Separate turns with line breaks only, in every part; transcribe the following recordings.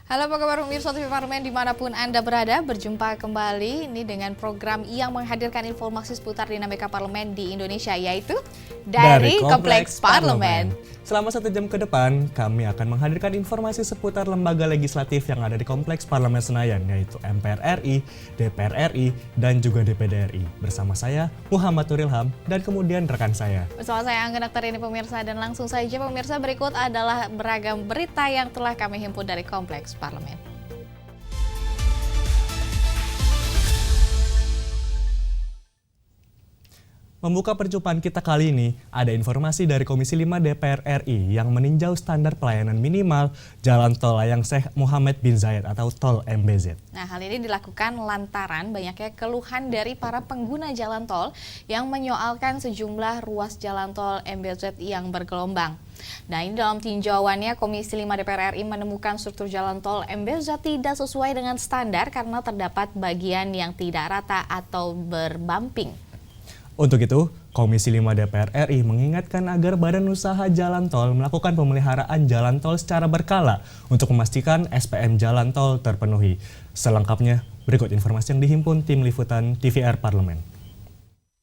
Halo apa kabar pemirsa TV Parlemen dimanapun Anda berada, berjumpa kembali ini dengan program yang menghadirkan informasi seputar dinamika parlemen di Indonesia, yaitu dari Kompleks Parlemen.
Selama 1 jam ke depan, kami akan menghadirkan informasi seputar lembaga legislatif yang ada di Kompleks Parlemen Senayan, yaitu MPR RI, DPR RI, dan juga DPD RI. Bersama saya, Muhammad Nuril Ham, dan kemudian rekan saya.
Bersama saya Angga Naktarini pemirsa, dan langsung saja pemirsa, berikut adalah beragam berita yang telah kami himpun dari Kompleks Parlemen.
Membuka perjumpaan kita kali ini, ada informasi dari Komisi 5 DPR RI yang meninjau standar pelayanan minimal Jalan Tol Layang Syekh Muhammad bin Zayed atau Tol MBZ.
Nah, hal ini dilakukan lantaran banyaknya keluhan dari para pengguna jalan tol yang menyoalkan sejumlah ruas jalan tol MBZ yang bergelombang. Nah, ini dalam tinjauannya Komisi 5 DPR RI menemukan struktur jalan tol MBZ tidak sesuai dengan standar karena terdapat bagian yang tidak rata atau berbumping.
Untuk itu, Komisi 5 DPR RI mengingatkan agar Badan Usaha Jalan Tol melakukan pemeliharaan jalan tol secara berkala untuk memastikan SPM jalan tol terpenuhi. Selengkapnya, berikut informasi yang dihimpun tim liputan TVR Parlemen.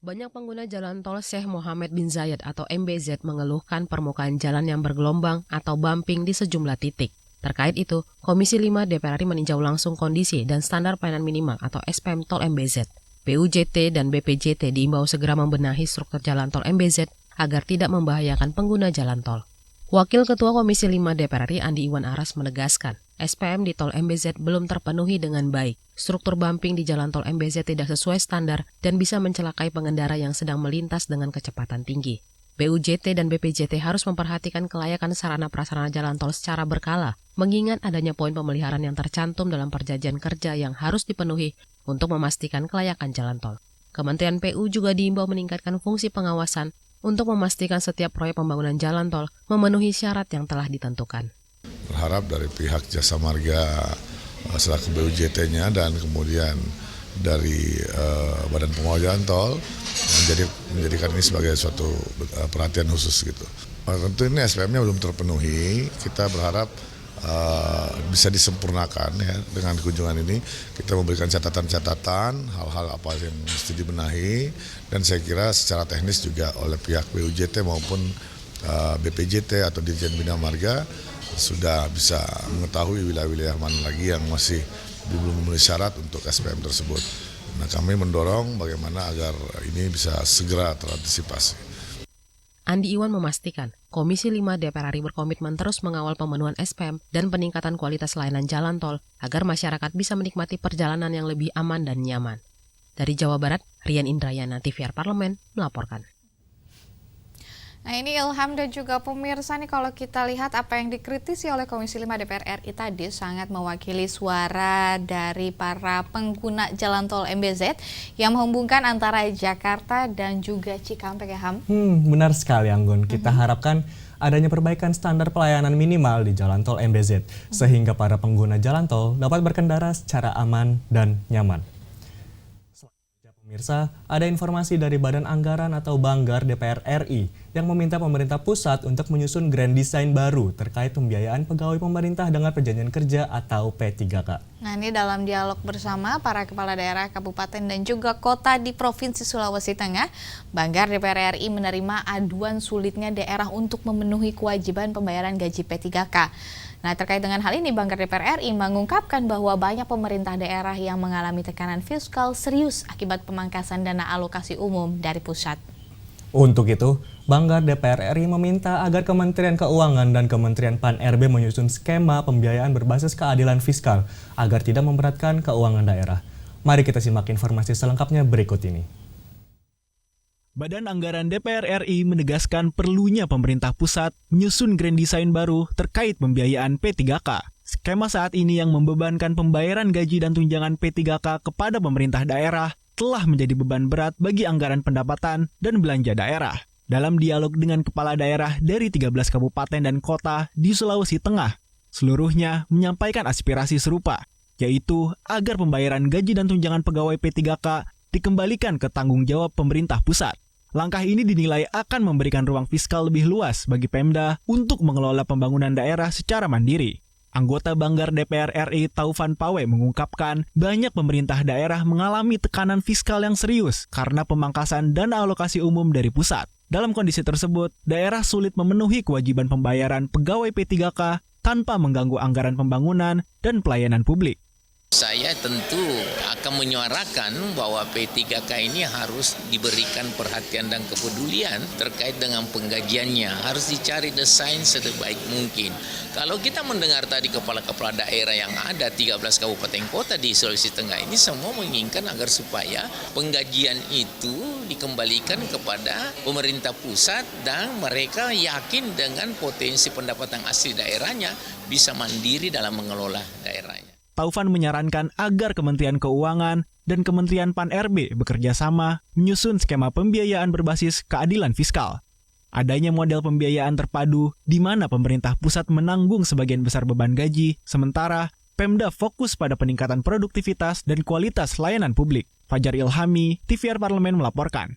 Banyak pengguna jalan tol Syekh Muhammad bin Zayed atau MBZ mengeluhkan permukaan jalan yang bergelombang atau bumping di sejumlah titik. Terkait itu, Komisi 5 DPR RI meninjau langsung kondisi dan standar pelayanan minimal atau SPM tol MBZ. PUJT dan BPJT diimbau segera membenahi struktur jalan tol MBZ agar tidak membahayakan pengguna jalan tol. Wakil Ketua Komisi 5 DPR RI Andi Iwan Aras menegaskan, SPM di tol MBZ belum terpenuhi dengan baik. Struktur bumping di jalan tol MBZ tidak sesuai standar dan bisa mencelakai pengendara yang sedang melintas dengan kecepatan tinggi. BUJT dan BPJT harus memperhatikan kelayakan sarana prasarana jalan tol secara berkala, mengingat adanya poin pemeliharaan yang tercantum dalam perjanjian kerja yang harus dipenuhi untuk memastikan kelayakan jalan tol. Kementerian PU juga diimbau meningkatkan fungsi pengawasan untuk memastikan setiap proyek pembangunan jalan tol memenuhi syarat yang telah ditentukan.
Berharap dari pihak Jasa Marga selaku BUJT-nya dan kemudian dari Badan Pengelola Jalan Tol menjadikan ini sebagai suatu perhatian khusus gitu. Tentu ini SPM-nya belum terpenuhi. Kita berharap bisa disempurnakan ya dengan kunjungan ini. Kita memberikan catatan-catatan hal-hal apa yang mesti dibenahi, dan saya kira secara teknis juga oleh pihak BUJT maupun BPJT atau Dirjen Bina Marga sudah bisa mengetahui wilayah-wilayah mana lagi yang masih belum memenuhi syarat untuk SPM tersebut. Nah, kami mendorong bagaimana agar ini bisa segera terantisipasi.
Andi Iwan memastikan, Komisi 5 DPR RI berkomitmen terus mengawal pemenuhan SPM dan peningkatan kualitas layanan jalan tol agar masyarakat bisa menikmati perjalanan yang lebih aman dan nyaman. Dari Jawa Barat, Rian Indrayana, TVR Parlemen, melaporkan.
Nah, ini Ilham dan juga pemirsa nih, kalau kita lihat apa yang dikritisi oleh Komisi 5 DPR RI tadi sangat mewakili suara dari para pengguna jalan tol MBZ yang menghubungkan antara Jakarta dan juga Cikampek, ya Ham?
Benar sekali Anggun, kita harapkan adanya perbaikan standar pelayanan minimal di jalan tol MBZ sehingga para pengguna jalan tol dapat berkendara secara aman dan nyaman. Pemirsa, ada informasi dari Badan Anggaran atau Banggar DPR RI yang meminta pemerintah pusat untuk menyusun grand design baru terkait pembiayaan pegawai pemerintah dengan perjanjian kerja atau P3K.
Nah, ini dalam dialog bersama para kepala daerah, kabupaten dan juga kota di Provinsi Sulawesi Tengah, Banggar DPR RI menerima aduan sulitnya daerah untuk memenuhi kewajiban pembayaran gaji P3K. Nah, terkait dengan hal ini, Banggar DPR RI mengungkapkan bahwa banyak pemerintah daerah yang mengalami tekanan fiskal serius akibat pemangkasan dana alokasi umum dari pusat.
Untuk itu, Banggar DPR RI meminta agar Kementerian Keuangan dan Kementerian PAN-RB menyusun skema pembiayaan berbasis keadilan fiskal agar tidak memberatkan keuangan daerah. Mari kita simak informasi selengkapnya berikut ini.
Badan Anggaran DPR RI menegaskan perlunya pemerintah pusat menyusun grand design baru terkait pembiayaan P3K. Skema saat ini yang membebankan pembayaran gaji dan tunjangan P3K kepada pemerintah daerah telah menjadi beban berat bagi anggaran pendapatan dan belanja daerah. Dalam dialog dengan kepala daerah dari 13 kabupaten dan kota di Sulawesi Tengah, seluruhnya menyampaikan aspirasi serupa, yaitu agar pembayaran gaji dan tunjangan pegawai P3K dikembalikan ke tanggung jawab pemerintah pusat. Langkah ini dinilai akan memberikan ruang fiskal lebih luas bagi Pemda untuk mengelola pembangunan daerah secara mandiri. Anggota Banggar DPR RI Taufan Pawe mengungkapkan banyak pemerintah daerah mengalami tekanan fiskal yang serius karena pemangkasan dana alokasi umum dari pusat. Dalam kondisi tersebut, daerah sulit memenuhi kewajiban pembayaran pegawai P3K tanpa mengganggu anggaran pembangunan dan pelayanan publik.
Saya tentu akan menyuarakan bahwa P3K ini harus diberikan perhatian dan kepedulian terkait dengan penggajiannya. Harus dicari desain sebaik mungkin. Kalau kita mendengar tadi kepala-kepala daerah yang ada 13 kabupaten kota di Sulawesi Tengah ini semua menginginkan agar supaya penggajian itu dikembalikan kepada pemerintah pusat dan mereka yakin dengan potensi pendapatan asli daerahnya bisa mandiri dalam mengelola daerahnya.
Taufan menyarankan agar Kementerian Keuangan dan Kementerian Pan-RB bekerja sama menyusun skema pembiayaan berbasis keadilan fiskal. Adanya model pembiayaan terpadu di mana pemerintah pusat menanggung sebagian besar beban gaji, sementara Pemda fokus pada peningkatan produktivitas dan kualitas layanan publik. Fajar Ilhami, TVR Parlemen melaporkan.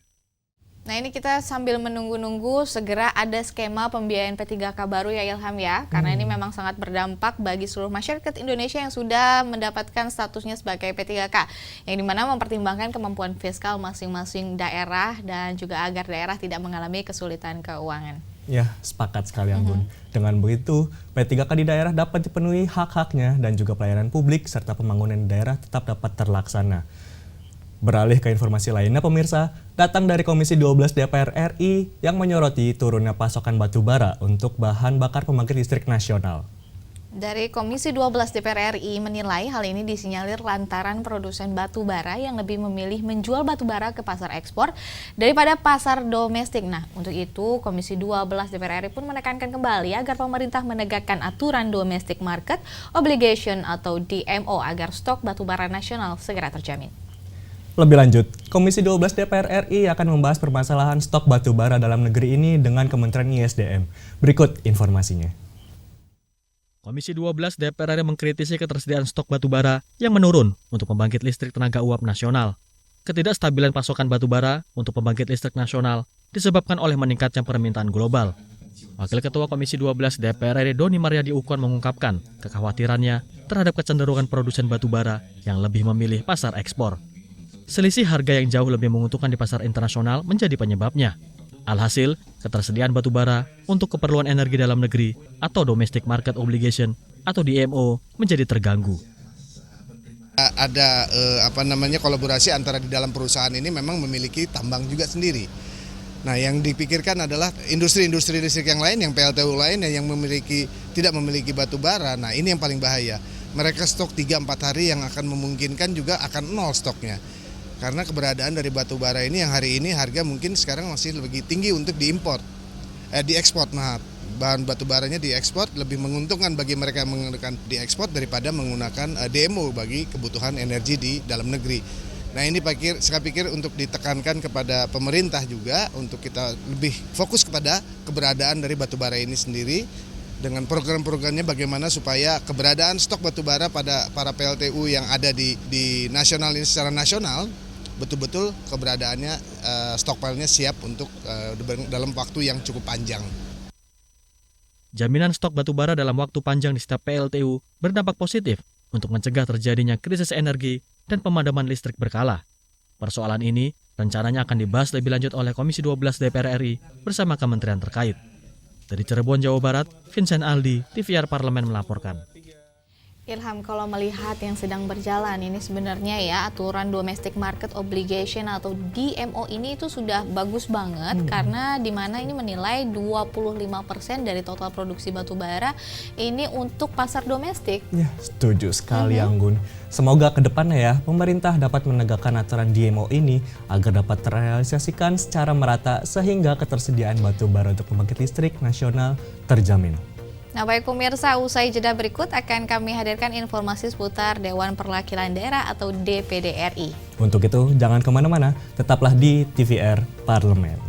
Nah ini kita sambil menunggu-nunggu segera ada skema pembiayaan P3K baru ya Ilham ya. Karena ini memang sangat berdampak bagi seluruh masyarakat Indonesia yang sudah mendapatkan statusnya sebagai P3K. Yang dimana mempertimbangkan kemampuan fiskal masing-masing daerah dan juga agar daerah tidak mengalami kesulitan keuangan.
Ya, sepakat sekali Anggun. Dengan begitu, P3K di daerah dapat dipenuhi hak-haknya dan juga pelayanan publik serta pembangunan daerah tetap dapat terlaksana. Beralih ke informasi lainnya pemirsa, datang dari Komisi 12 DPR RI yang menyoroti turunnya pasokan batu bara untuk bahan bakar pembangkit listrik nasional.
Dari Komisi 12 DPR RI menilai hal ini disinyalir lantaran produsen batu bara yang lebih memilih menjual batu bara ke pasar ekspor daripada pasar domestik. Nah, untuk itu Komisi 12 DPR RI pun menekankan kembali agar pemerintah menegakkan aturan domestic market obligation atau DMO agar stok batu bara nasional segera terjamin.
Lebih lanjut, Komisi 12 DPR RI akan membahas permasalahan stok batu bara dalam negeri ini dengan Kementerian ISDM. Berikut informasinya.
Komisi 12 DPR RI mengkritisi ketersediaan stok batu bara yang menurun untuk pembangkit listrik tenaga uap nasional. Ketidakstabilan pasokan batu bara untuk pembangkit listrik nasional disebabkan oleh meningkatnya permintaan global. Wakil Ketua Komisi 12 DPR RI Doni Mariadi Ukon mengungkapkan kekhawatirannya terhadap kecenderungan produsen batu bara yang lebih memilih pasar ekspor. Selisih harga yang jauh lebih menguntungkan di pasar internasional menjadi penyebabnya. Alhasil, ketersediaan batu bara untuk keperluan energi dalam negeri atau domestic market obligation atau DMO menjadi terganggu.
Ada kolaborasi antara di dalam perusahaan ini memang memiliki tambang juga sendiri. Nah, yang dipikirkan adalah industri-industri listrik yang lain, yang PLTU lain yang tidak memiliki batu bara. Nah, ini yang paling bahaya. Mereka stok 3-4 hari yang akan memungkinkan juga akan nol stoknya. Karena keberadaan dari batu bara ini yang hari ini harga mungkin sekarang masih lebih tinggi untuk diekspor. Nah, bahan batu baranya diekspor lebih menguntungkan bagi mereka yang menggunakan diekspor daripada menggunakan DMO bagi kebutuhan energi di dalam negeri. Nah, ini saya pikir untuk ditekankan kepada pemerintah juga untuk kita lebih fokus kepada keberadaan dari batu bara ini sendiri dengan program-programnya bagaimana supaya keberadaan stok batu bara pada para PLTU yang ada di nasional ini secara nasional betul-betul keberadaannya stockpile-nya siap untuk dalam waktu yang cukup panjang.
Jaminan stok batu bara dalam waktu panjang di setiap PLTU berdampak positif untuk mencegah terjadinya krisis energi dan pemadaman listrik berkala. Persoalan ini rencananya akan dibahas lebih lanjut oleh Komisi 12 DPR RI bersama kementerian terkait. Dari Cirebon, Jawa Barat, Vincent Aldi, TVR Parlemen melaporkan.
Ilham, kalau melihat yang sedang berjalan ini sebenarnya ya aturan domestic market obligation atau DMO ini itu sudah bagus banget karena di mana ini menilai 25% dari total produksi batu bara ini untuk pasar domestik.
Ya, setuju sekali Anggun. Semoga ke depannya ya pemerintah dapat menegakkan aturan DMO ini agar dapat terrealisasikan secara merata sehingga ketersediaan batu bara untuk pembangkit listrik nasional terjamin.
Nah baik pemirsa, usai jeda berikut akan kami hadirkan informasi seputar Dewan Perwakilan Daerah atau DPD RI.
Untuk itu jangan kemana-mana, tetaplah di TVR Parlemen.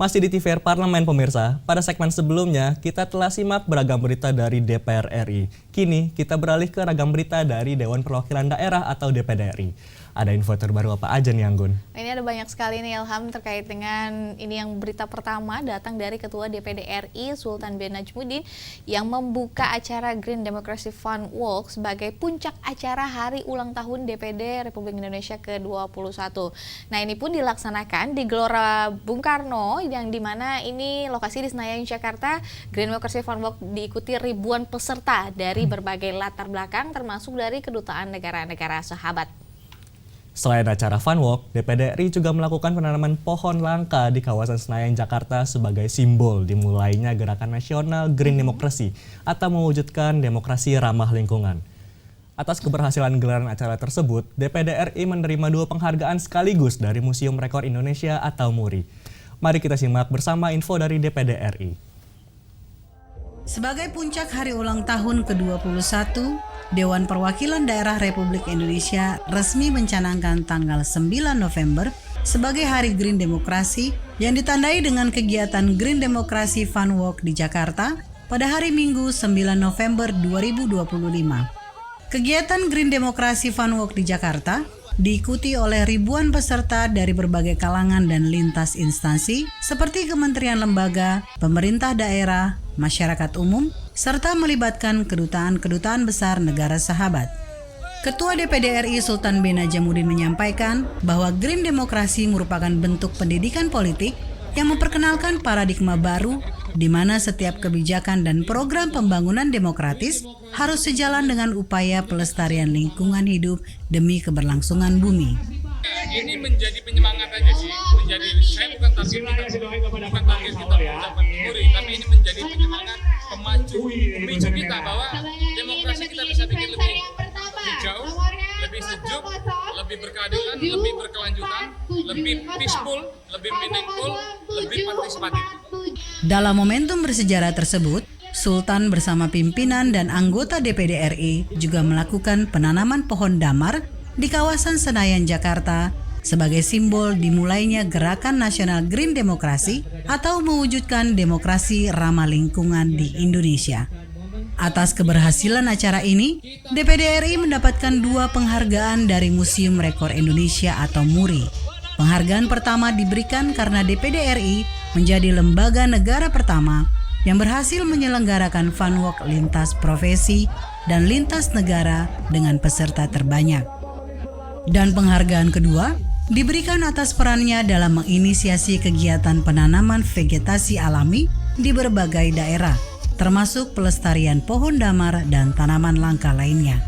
Masih di TVR Parlemen pemirsa, pada segmen sebelumnya kita telah simak beragam berita dari DPR RI. Kini kita beralih ke ragam berita dari Dewan Perwakilan Daerah atau DPD RI. Ada info terbaru apa aja nih Anggun?
Ini ada banyak sekali nih Ilham terkait dengan ini yang berita pertama datang dari Ketua DPD RI Sultan B. Najmuddin yang membuka acara Green Democracy Fun Walk sebagai puncak acara hari ulang tahun DPD Republik Indonesia ke-21. Nah ini pun dilaksanakan di Gelora Bung Karno yang dimana ini lokasi di Senayan, Jakarta. Green Democracy Fun Walk diikuti ribuan peserta dari berbagai latar belakang termasuk dari kedutaan negara-negara sahabat.
Selain acara Fun Walk, DPD RI juga melakukan penanaman pohon langka di kawasan Senayan, Jakarta sebagai simbol dimulainya Gerakan Nasional Green Democracy atau mewujudkan demokrasi ramah lingkungan. Atas keberhasilan gelaran acara tersebut, DPD RI menerima 2 penghargaan sekaligus dari Museum Rekor Indonesia atau MURI. Mari kita simak bersama info dari DPD RI.
Sebagai puncak hari ulang tahun ke-21, Dewan Perwakilan Daerah Republik Indonesia resmi mencanangkan tanggal 9 November sebagai Hari Green Demokrasi yang ditandai dengan kegiatan Green Demokrasi Fun Walk di Jakarta pada hari Minggu 9 November 2025. Kegiatan Green Demokrasi Fun Walk di Jakarta diikuti oleh ribuan peserta dari berbagai kalangan dan lintas instansi seperti kementerian lembaga, pemerintah daerah, masyarakat umum, serta melibatkan kedutaan-kedutaan besar negara sahabat. Ketua DPD RI Sultan B. Najmuddin menyampaikan bahwa Green Demokrasi merupakan bentuk pendidikan politik yang memperkenalkan paradigma baru di mana setiap kebijakan dan program pembangunan demokratis harus sejalan dengan upaya pelestarian lingkungan hidup demi keberlangsungan bumi.
Ini menjadi penyemangat aja sih, saya bukan target kita mengucapkan MURI, tapi ini menjadi penyemangat, pemicu kita bahwa demokrasi kita bisa bikin lebih hijau, lebih sejuk, lebih berkeadilan, lebih berkelanjutan, lebih peaceful, lebih meaningful, lebih partisipatif.
Dalam momentum bersejarah tersebut, Sultan bersama pimpinan dan anggota DPD RI juga melakukan penanaman pohon damar di kawasan Senayan, Jakarta sebagai simbol dimulainya Gerakan Nasional Green Demokrasi atau mewujudkan demokrasi ramah lingkungan di Indonesia. Atas keberhasilan acara ini, DPD RI mendapatkan 2 penghargaan dari Museum Rekor Indonesia atau MURI. Penghargaan pertama diberikan karena DPD RI menjadi lembaga negara pertama yang berhasil menyelenggarakan Fun Walk lintas profesi dan lintas negara dengan peserta terbanyak. Dan penghargaan kedua diberikan atas perannya dalam menginisiasi kegiatan penanaman vegetasi alami di berbagai daerah, termasuk pelestarian pohon damar dan tanaman langka lainnya.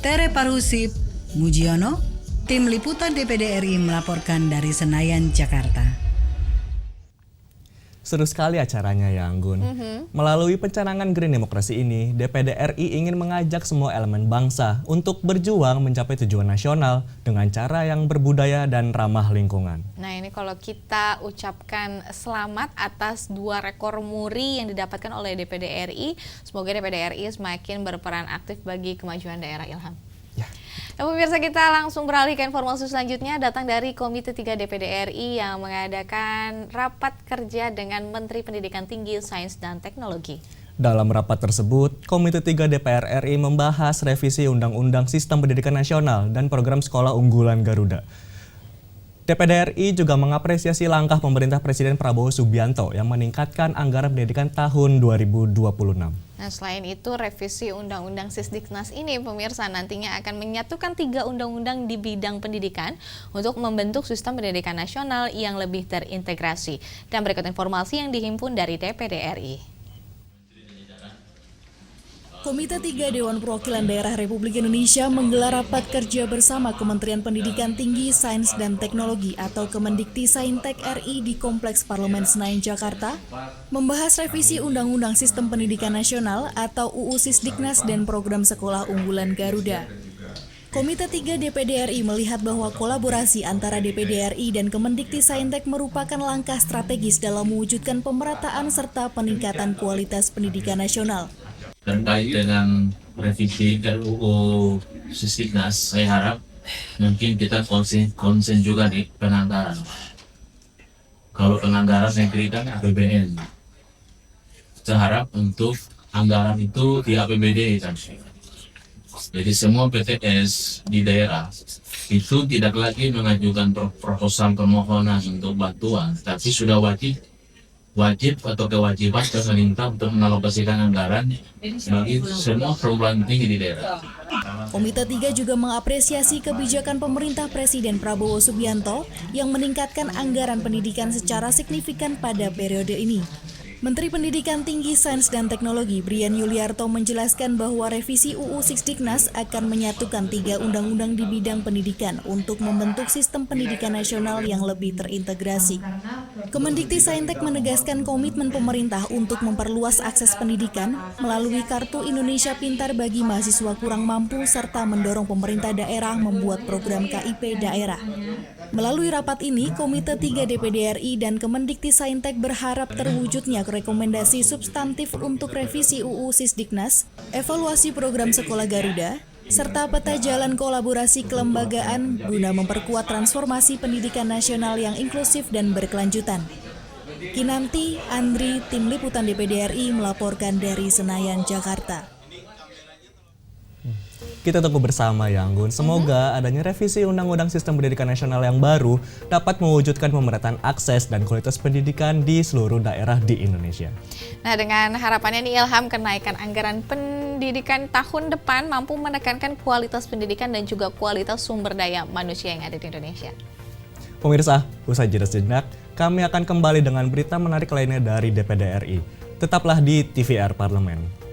Tere Parhusip, Mujiono, Tim Liputan DPD RI melaporkan dari Senayan, Jakarta.
Seru sekali acaranya ya Anggun. Melalui pencanangan Green Demokrasi ini, DPD RI ingin mengajak semua elemen bangsa untuk berjuang mencapai tujuan nasional dengan cara yang berbudaya dan ramah lingkungan.
Nah ini kalau kita ucapkan selamat atas 2 rekor MURI yang didapatkan oleh DPD RI, semoga DPD RI semakin berperan aktif bagi kemajuan daerah Ilham.
Ya.
Nah, pemirsa kita langsung beralih ke informasi selanjutnya datang dari Komite 3 DPD RI yang mengadakan rapat kerja dengan Menteri Pendidikan Tinggi, Sains dan Teknologi.
Dalam rapat tersebut, Komite 3 DPR RI membahas revisi Undang-Undang Sistem Pendidikan Nasional dan Program Sekolah Unggulan Garuda. DPD RI juga mengapresiasi langkah pemerintah Presiden Prabowo Subianto yang meningkatkan anggaran pendidikan tahun 2026.
Nah, selain itu, revisi Undang-Undang Sisdiknas ini, pemirsa, nantinya akan menyatukan 3 undang-undang di bidang pendidikan untuk membentuk sistem pendidikan nasional yang lebih terintegrasi. Dan berikut informasi yang dihimpun dari DPD RI.
Komite 3 Dewan Perwakilan Daerah Republik Indonesia menggelar rapat kerja bersama Kementerian Pendidikan Tinggi, Sains dan Teknologi atau Kemendikti-Saintek RI di Kompleks Parlemen Senayan, Jakarta, membahas revisi Undang-Undang Sistem Pendidikan Nasional atau UU Sisdiknas dan Program Sekolah Unggulan Garuda. Komite 3 DPD RI melihat bahwa kolaborasi antara DPD RI dan Kemendikti-Saintek merupakan langkah strategis dalam mewujudkan pemerataan serta peningkatan kualitas pendidikan nasional.
Terkait dengan revisi RUU Sisdiknas, saya harap mungkin kita konsen juga di penanggalan. Kalau penganggaran negeri kan APBN. Kita harap untuk anggaran itu di APBD kan. Jadi semua PTS di daerah itu tidak lagi mengajukan proposal permohonan untuk bantuan, tapi sudah wajib atau kewajiban pemerintah untuk mengalokasikan anggaran bagi semua perguruan tinggi di daerah.
Komite 3 juga mengapresiasi kebijakan pemerintah Presiden Prabowo Subianto yang meningkatkan anggaran pendidikan secara signifikan pada periode ini. Menteri Pendidikan Tinggi, Sains dan Teknologi Brian Yuliarto menjelaskan bahwa revisi UU Sisdiknas akan menyatukan 3 undang-undang di bidang pendidikan untuk membentuk sistem pendidikan nasional yang lebih terintegrasi. Kemendikti-Saintek menegaskan komitmen pemerintah untuk memperluas akses pendidikan melalui Kartu Indonesia Pintar bagi mahasiswa kurang mampu serta mendorong pemerintah daerah membuat program KIP daerah. Melalui rapat ini, Komite 3 DPD RI dan Kemendikti-Saintek berharap terwujudnya rekomendasi substantif untuk revisi UU Sisdiknas, evaluasi program Sekolah Garuda, serta peta jalan kolaborasi kelembagaan guna memperkuat transformasi pendidikan nasional yang inklusif dan berkelanjutan. Kinanti, Andri, Tim Liputan DPD RI melaporkan dari Senayan, Jakarta.
Kita tunggu bersama ya Anggun. Semoga adanya revisi Undang-Undang Sistem Pendidikan Nasional yang baru dapat mewujudkan pemerataan akses dan kualitas pendidikan di seluruh daerah di Indonesia.
Nah, dengan harapannya nih Ilham, kenaikan anggaran pendidikan tahun depan mampu menekankan kualitas pendidikan dan juga kualitas sumber daya manusia yang ada di Indonesia.
Pemirsa, usai jeda sejenak, kami akan kembali dengan berita menarik lainnya dari DPD RI. Tetaplah di TVR Parlemen.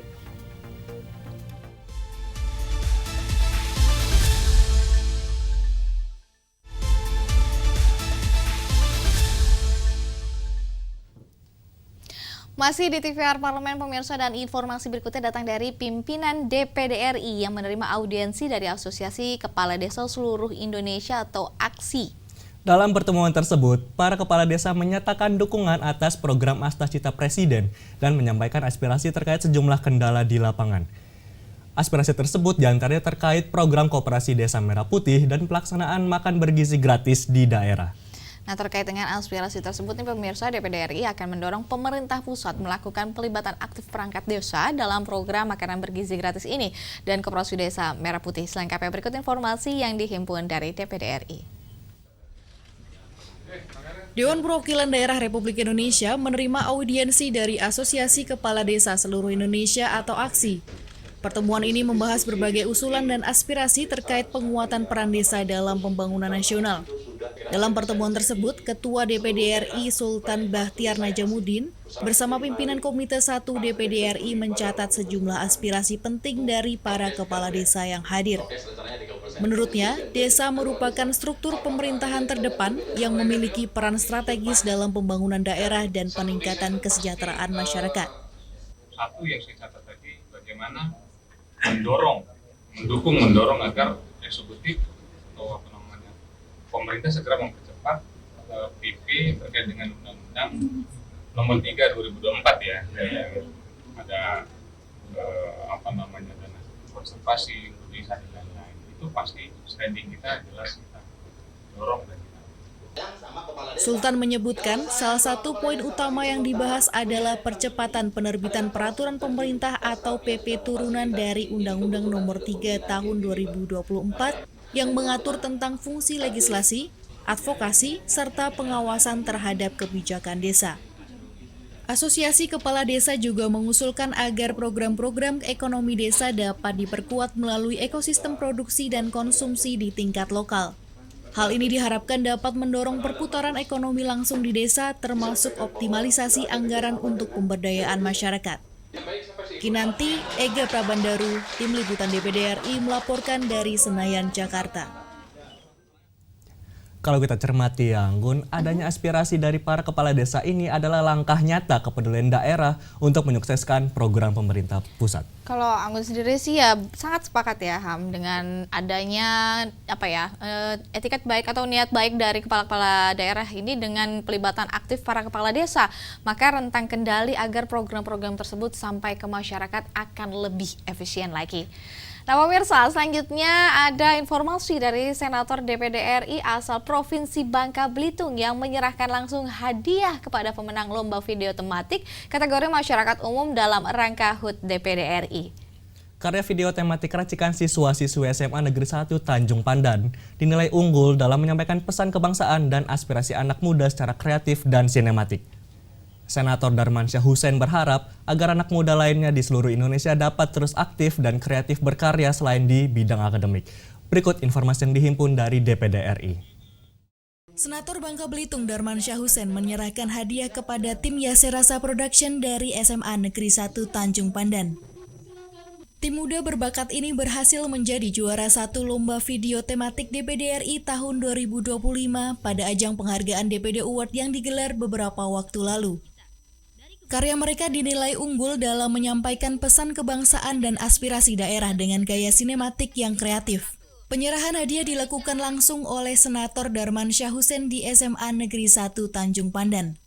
Masih di TVR Parlemen pemirsa, dan informasi berikutnya datang dari pimpinan DPD RI yang menerima audiensi dari Asosiasi Kepala Desa Seluruh Indonesia atau AKSI.
Dalam pertemuan tersebut, para kepala desa menyatakan dukungan atas program Astacita Presiden dan menyampaikan aspirasi terkait sejumlah kendala di lapangan. Aspirasi tersebut diantaranya terkait program Koperasi Desa Merah Putih dan pelaksanaan makan bergizi gratis di daerah.
Nah, terkait dengan aspirasi tersebut nih pemirsa, DPD RI akan mendorong pemerintah pusat melakukan pelibatan aktif perangkat desa dalam program makanan bergizi gratis ini dan Koperasi Desa Merah Putih. Selengkapnya berikut informasi yang dihimpun dari DPD RI.
Dewan Perwakilan Daerah Republik Indonesia menerima audiensi dari Asosiasi Kepala Desa Seluruh Indonesia atau AKSI. Pertemuan ini membahas berbagai usulan dan aspirasi terkait penguatan peran desa dalam pembangunan nasional. Dalam pertemuan tersebut, Ketua DPD RI Sultan Bahtiar Najamuddin bersama pimpinan Komite 1 DPD RI mencatat sejumlah aspirasi penting dari para kepala desa yang hadir. Menurutnya, desa merupakan struktur pemerintahan terdepan yang memiliki peran strategis dalam pembangunan daerah dan peningkatan kesejahteraan masyarakat.
Satu yang saya catat tadi, bagaimana mendorong agar eksekutif atau pemerintah segera mempercepat PP terkait dengan Undang-Undang Nomor 3 2024 ya, yang ada dana konservasi, desa dan lain-lain. Itu pasti standing kita jelas kita dorong dan kita.
Sultan menyebutkan salah satu poin utama yang dibahas adalah percepatan penerbitan peraturan pemerintah atau PP turunan dari Undang-Undang Nomor 3 Tahun 2024 yang mengatur tentang fungsi legislasi, advokasi, serta pengawasan terhadap kebijakan desa. Asosiasi Kepala Desa juga mengusulkan agar program-program ekonomi desa dapat diperkuat melalui ekosistem produksi dan konsumsi di tingkat lokal. Hal ini diharapkan dapat mendorong perputaran ekonomi langsung di desa, termasuk optimalisasi anggaran untuk pemberdayaan masyarakat. Kinanti, Ega Prabandaru, Tim Liputan DPD RI melaporkan dari Senayan, Jakarta.
Kalau kita cermati ya Anggun, adanya aspirasi dari para kepala desa ini adalah langkah nyata kepedulian daerah untuk menyukseskan program pemerintah pusat.
Kalau Anggun sendiri sih ya sangat sepakat ya Ham dengan adanya etikat baik atau niat baik dari kepala-kepala daerah ini dengan pelibatan aktif para kepala desa. Maka rentang kendali agar program-program tersebut sampai ke masyarakat akan lebih efisien lagi. Nah pemirsa, selanjutnya ada informasi dari Senator DPD RI asal Provinsi Bangka Belitung yang menyerahkan langsung hadiah kepada pemenang lomba video tematik kategori masyarakat umum dalam rangka HUT DPD RI.
Karya video tematik racikan siswa-siswi SMA Negeri 1 Tanjung Pandan dinilai unggul dalam menyampaikan pesan kebangsaan dan aspirasi anak muda secara kreatif dan sinematik. Senator Darmansyah Hussein berharap agar anak muda lainnya di seluruh Indonesia dapat terus aktif dan kreatif berkarya selain di bidang akademik. Berikut informasi yang dihimpun dari DPD RI.
Senator Bangka Belitung Darmansyah Hussein menyerahkan hadiah kepada tim Yaserasa Production dari SMA Negeri 1 Tanjung Pandan. Tim muda berbakat ini berhasil menjadi juara 1 lomba video tematik DPD RI tahun 2025 pada ajang penghargaan DPD Award yang digelar beberapa waktu lalu. Karya mereka dinilai unggul dalam menyampaikan pesan kebangsaan dan aspirasi daerah dengan gaya sinematik yang kreatif. Penyerahan hadiah dilakukan langsung oleh Senator Darmansyah Hussein di SMA Negeri 1 Tanjung Pandan.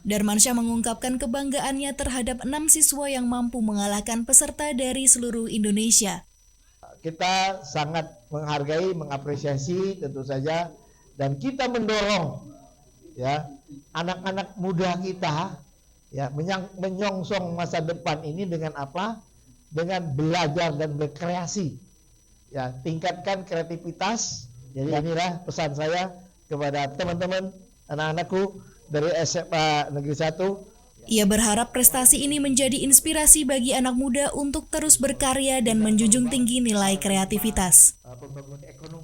Darmansyah mengungkapkan kebanggaannya terhadap 6 siswa yang mampu mengalahkan peserta dari seluruh Indonesia.
Kita sangat menghargai, mengapresiasi tentu saja, dan kita mendorong ya anak-anak muda kita ya menyongsong masa depan ini dengan apa? Dengan belajar dan berkreasi. Ya, tingkatkan kreativitas. Jadi inilah pesan saya kepada teman-teman anak-anakku dari SMA Negeri 1.
Ia berharap prestasi ini menjadi inspirasi bagi anak muda untuk terus berkarya dan menjunjung tinggi nilai kreativitas.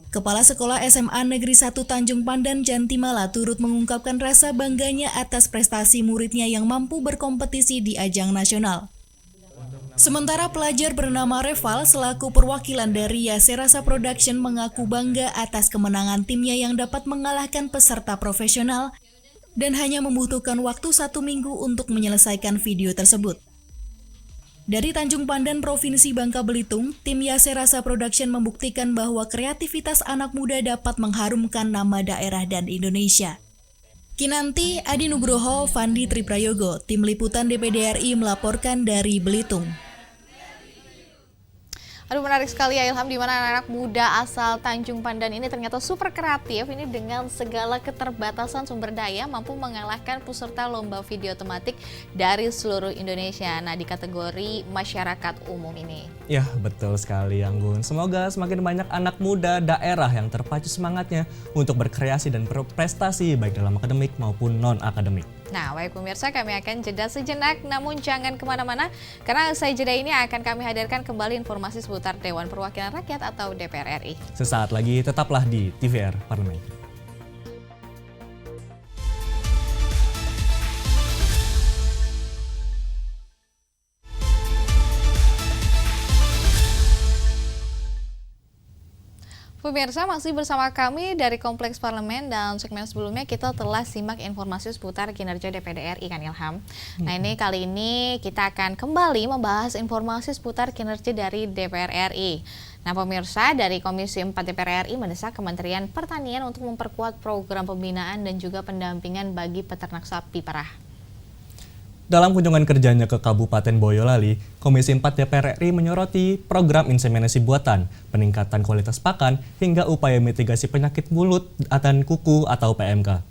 Kepala Sekolah SMA Negeri 1 Tanjung Pandan Jantimala turut mengungkapkan rasa bangganya atas prestasi muridnya yang mampu berkompetisi di ajang nasional. Sementara pelajar bernama Reval selaku perwakilan dari Yaserasa Production mengaku bangga atas kemenangan timnya yang dapat mengalahkan peserta profesional dan hanya membutuhkan waktu 1 minggu untuk menyelesaikan video tersebut. Dari Tanjung Pandan, Provinsi Bangka Belitung, tim Yaserasa Production membuktikan bahwa kreativitas anak muda dapat mengharumkan nama daerah dan Indonesia. Kinanti, Adi Nugroho, Fandi Triprayogo, Tim Liputan DPD RI melaporkan dari Belitung.
Aduh, menarik sekali ya Ilham, di mana anak-anak muda asal Tanjung Pandan ini ternyata super kreatif ini dengan segala keterbatasan sumber daya mampu mengalahkan peserta lomba video tematik dari seluruh Indonesia. Nah, di kategori masyarakat umum ini.
Ya, betul sekali Anggun. Semoga semakin banyak anak muda daerah yang terpacu semangatnya untuk berkreasi dan berprestasi baik dalam akademik maupun non-akademik.
Nah, baik pemirsa, kami akan jeda sejenak, namun jangan kemana-mana, karena usai jeda ini akan kami hadirkan kembali informasi seputar Dewan Perwakilan Rakyat atau DPR RI. Sesaat lagi, tetaplah di TVR Parlemen. Pemirsa, masih bersama kami dari Kompleks Parlemen, dan segmen sebelumnya kita telah simak informasi seputar kinerja DPD RI kan Ilham. Nah kali ini kita akan kembali membahas informasi seputar kinerja dari DPR RI. Nah pemirsa, dari Komisi 4 DPR RI mendesak Kementerian Pertanian untuk memperkuat program pembinaan dan juga pendampingan bagi peternak sapi perah.
Dalam kunjungan kerjanya ke Kabupaten Boyolali, Komisi 4 DPR RI menyoroti program inseminasi buatan, peningkatan kualitas pakan, hingga upaya mitigasi penyakit mulut dan kuku atau PMK.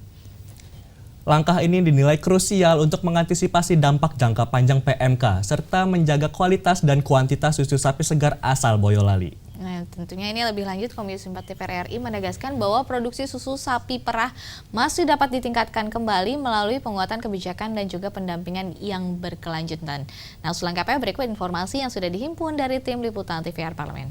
Langkah ini dinilai krusial untuk mengantisipasi dampak jangka panjang PMK, serta menjaga kualitas dan kuantitas susu sapi segar asal Boyolali.
Nah, tentunya ini lebih lanjut, Komisi 4 DPR RI menegaskan bahwa produksi susu sapi perah masih dapat ditingkatkan kembali melalui penguatan kebijakan dan juga pendampingan yang berkelanjutan. Nah, selengkapnya berikut informasi yang sudah dihimpun dari tim liputan TVR Parlemen.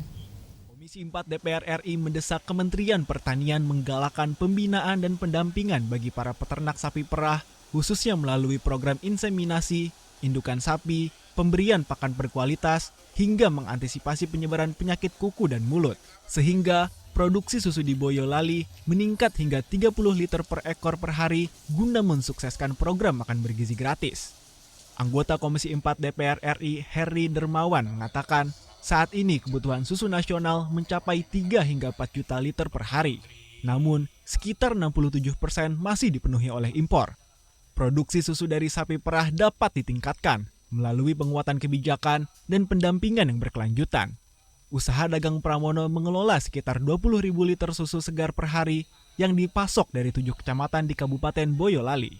Komisi 4 DPR RI mendesak Kementerian Pertanian menggalakkan pembinaan dan pendampingan bagi para peternak sapi perah, khususnya melalui program inseminasi, indukan sapi, pemberian pakan berkualitas, hingga mengantisipasi penyebaran penyakit kuku dan mulut. Sehingga produksi susu di Boyolali meningkat hingga 30 liter per ekor per hari guna mensukseskan program makan bergizi gratis. Anggota Komisi 4 DPR RI Heri Dermawan mengatakan, saat ini kebutuhan susu nasional mencapai 3 hingga 4 juta liter per hari. Namun, sekitar 67% masih dipenuhi oleh impor. Produksi susu dari sapi perah dapat ditingkatkan melalui penguatan kebijakan dan pendampingan yang berkelanjutan. usaha dagang Pramono mengelola sekitar 20.000 liter susu segar per hari yang dipasok dari 7 kecamatan di Kabupaten Boyolali.